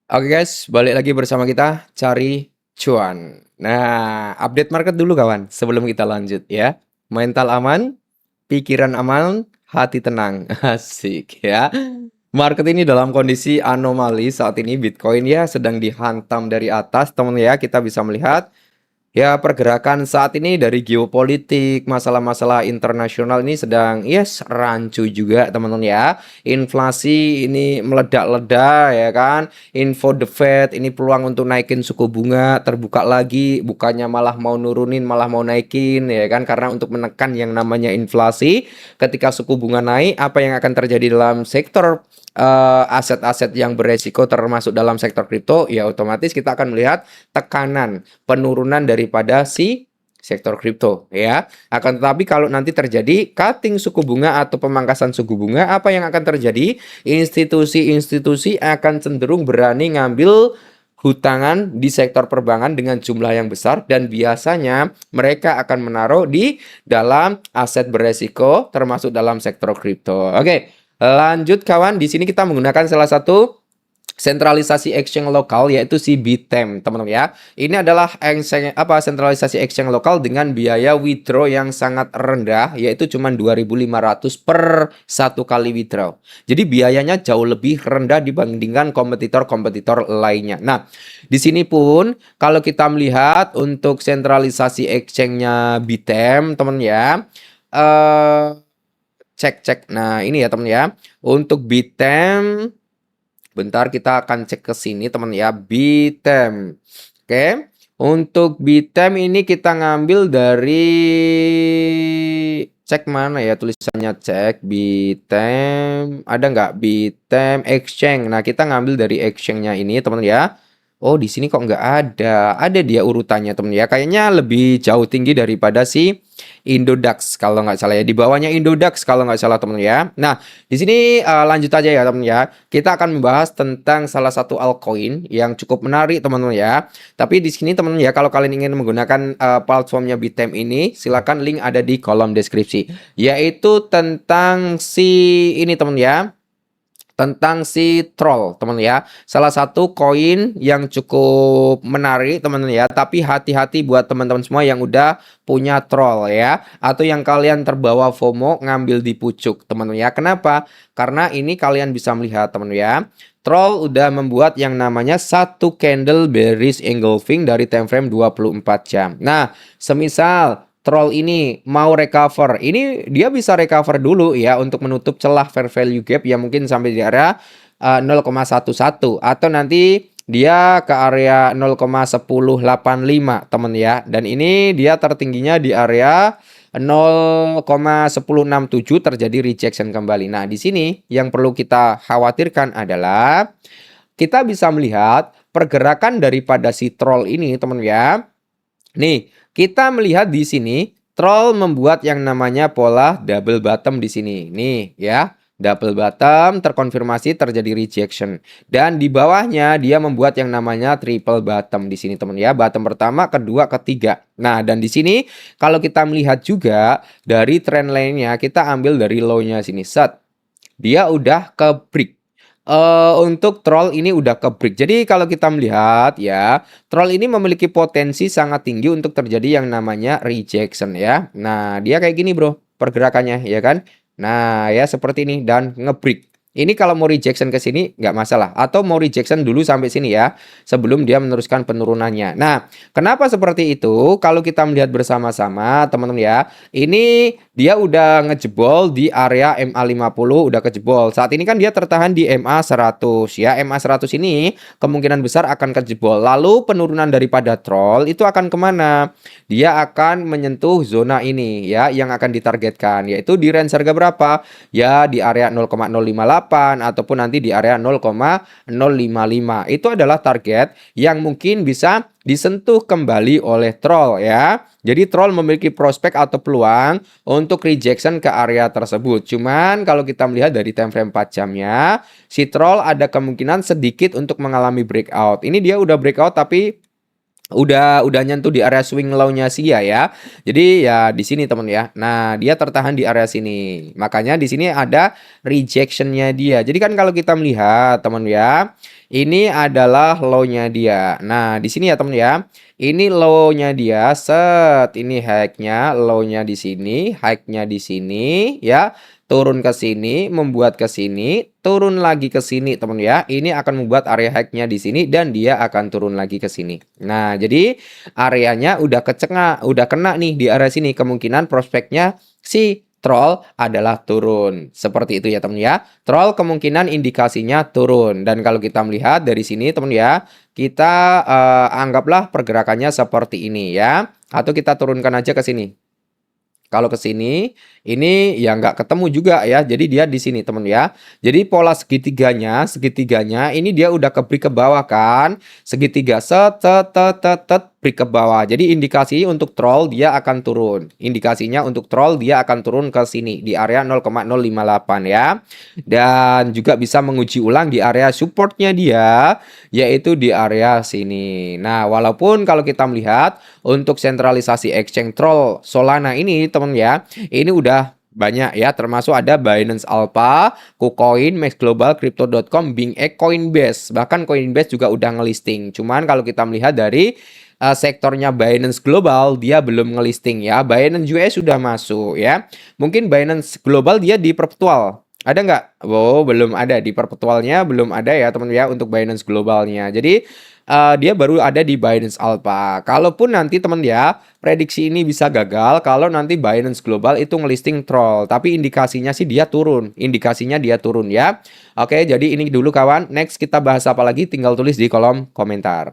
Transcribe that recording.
Oke guys, balik lagi bersama kita cari cuan. Nah, update market dulu kawan sebelum kita lanjut ya. Mental aman, pikiran aman, hati tenang. Asik ya. Market ini dalam kondisi anomali saat ini Bitcoin ya sedang dihantam dari atas teman ya. Kita bisa melihat ya, pergerakan saat ini dari geopolitik, masalah-masalah internasional ini sedang rancu juga teman-teman ya. Inflasi ini meledak-ledak ya kan. Info The Fed ini peluang untuk naikin suku bunga terbuka lagi, bukannya malah mau nurunin, malah mau naikin ya kan, karena untuk menekan yang namanya inflasi. Ketika suku bunga naik, apa yang akan terjadi dalam sektor aset-aset yang beresiko termasuk dalam sektor kripto? Ya otomatis kita akan melihat tekanan penurunan daripada si sektor kripto ya. Akan tetapi kalau nanti terjadi cutting suku bunga atau pemangkasan suku bunga, apa yang akan terjadi? Institusi-institusi akan cenderung berani ngambil hutangan di sektor perbankan dengan jumlah yang besar, dan biasanya mereka akan menaruh di dalam aset beresiko termasuk dalam sektor kripto. Oke, lanjut kawan. Di sini kita menggunakan salah satu sentralisasi exchange lokal yaitu si Bitem, teman-teman ya. Ini adalah sentralisasi exchange lokal dengan biaya withdraw yang sangat rendah, yaitu cuma 2.500 per satu kali withdraw. Jadi biayanya jauh lebih rendah dibandingkan kompetitor-kompetitor lainnya. Nah, di sini pun kalau kita melihat untuk sentralisasi exchange-nya Bitem, teman ya. Cek. Nah, ini ya teman ya. Untuk Bitem, bentar kita akan cek ke sini teman ya, Bitem. Oke. Untuk Bitem ini kita ngambil dari cek mana ya tulisannya, cek Bitem. Ada nggak Bitem Exchange? Nah, kita ngambil dari exchange-nya ini teman ya. Oh, di sini kok nggak ada. Ada dia urutannya teman ya. Kayaknya lebih jauh tinggi daripada si Indodax kalau nggak salah ya. Di bawahnya Indodax kalau nggak salah teman ya. Nah, di sini lanjut aja ya teman ya. Kita akan membahas tentang salah satu altcoin yang cukup menarik teman-teman ya. Tapi di sini teman ya, kalau kalian ingin menggunakan platformnya Bitem ini, silakan link ada di kolom deskripsi. Yaitu tentang si ini teman ya. Tentang si Troll teman ya, salah satu koin yang cukup menarik teman ya. Tapi hati-hati buat teman-teman semua yang udah punya Troll ya, atau yang kalian terbawa FOMO ngambil di pucuk teman ya. Kenapa? Karena ini kalian bisa melihat teman ya, Troll udah membuat yang namanya satu candle bearish engulfing dari time frame 24 jam. Nah, semisal Troll ini mau recover, ini dia bisa recover dulu ya untuk menutup celah fair value gap yang mungkin sampai di area 0,11, atau nanti dia ke area 0,1085 teman ya. Dan ini dia tertingginya di area 0,1067 terjadi rejection kembali. Nah, di sini yang perlu kita khawatirkan adalah kita bisa melihat pergerakan daripada si Troll ini teman ya. Nih, kita melihat di sini Troll membuat yang namanya pola double bottom di sini. Nih ya, double bottom terkonfirmasi terjadi rejection. Dan di bawahnya dia membuat yang namanya triple bottom di sini teman ya. Bottom pertama, kedua, ketiga. Nah, dan di sini kalau kita melihat juga dari trend line-nya, kita ambil dari low-nya sini. Set. Dia udah ke break. Untuk Troll ini udah ke break. Jadi kalau kita melihat ya, Troll ini memiliki potensi sangat tinggi untuk terjadi yang namanya rejection ya. Nah, dia kayak gini bro pergerakannya ya kan. Nah, ya seperti ini dan ngebreak. Ini kalau mau rejection ke sini nggak masalah, atau mau rejection dulu sampai sini ya sebelum dia meneruskan penurunannya. Nah, kenapa seperti itu? Kalau kita melihat bersama-sama teman-teman ya, ini dia udah ngejebol di area MA50, udah kejebol. Saat ini kan dia tertahan di MA100 ya. MA100 ini kemungkinan besar akan kejebol. Lalu penurunan daripada Troll itu akan kemana? Dia akan menyentuh zona ini ya, yang akan ditargetkan, yaitu di range harga berapa? Ya di area 0,058 ataupun nanti di area 0,055. Itu adalah target yang mungkin bisa disentuh kembali oleh Troll ya. Jadi Troll memiliki prospek atau peluang untuk rejection ke area tersebut. Cuman kalau kita melihat dari time frame 4 jamnya, si Troll ada kemungkinan sedikit untuk mengalami breakout. Ini dia udah breakout tapi udah nyentuh di area swing low-nya Sia ya. Jadi ya di sini teman ya. Nah, dia tertahan di area sini. Makanya di sini ada rejection-nya dia. Jadi kan kalau kita melihat teman ya, Ini adalah low-nya dia. Nah, di sini ya teman ya. Ini low-nya dia, set. Ini high-nya, low-nya di sini, high-nya di sini, ya. Turun ke sini, membuat ke sini, turun lagi ke sini, teman ya. Ini akan membuat area high-nya di sini dan dia akan turun lagi ke sini. Nah, jadi areanya udah kena nih di area sini. Kemungkinan prospeknya si troll adalah turun. Seperti itu ya teman ya. Troll kemungkinan indikasinya turun. Dan kalau kita melihat dari sini teman ya, kita anggaplah pergerakannya seperti ini ya. Atau kita turunkan aja ke sini. Kalau ke sini, ini ya nggak ketemu juga ya. Jadi dia di sini teman ya. Jadi pola segitiganya ini dia udah kebrik ke bawah kan. Segitiga set, brik ke bawah. Jadi indikasi untuk troll dia akan turun. Indikasinya untuk troll dia akan turun ke sini di area 0,058 ya. Dan juga bisa menguji ulang di area supportnya dia, yaitu di area sini. Nah, walaupun kalau kita melihat untuk sentralisasi exchange troll Solana ini teman ya, ini udah banyak ya, termasuk ada Binance Alpha, KuCoin, Max Global, Crypto.com, BingX, Coinbase. Bahkan Coinbase juga udah ngelisting. Cuman kalau kita melihat dari sektornya Binance Global, dia belum ngelisting ya. Binance US sudah masuk ya. Mungkin Binance Global dia di perpetual. Ada nggak? Oh, belum ada. Di perpetualnya belum ada ya teman ya untuk Binance Globalnya. Jadi dia baru ada di Binance Alpha. Kalaupun nanti teman ya, prediksi ini bisa gagal kalau nanti Binance Global itu ngelisting troll. Tapi indikasinya sih dia turun. Indikasinya dia turun ya. Oke, jadi ini dulu kawan. Next kita bahas apa lagi? Tinggal tulis di kolom komentar.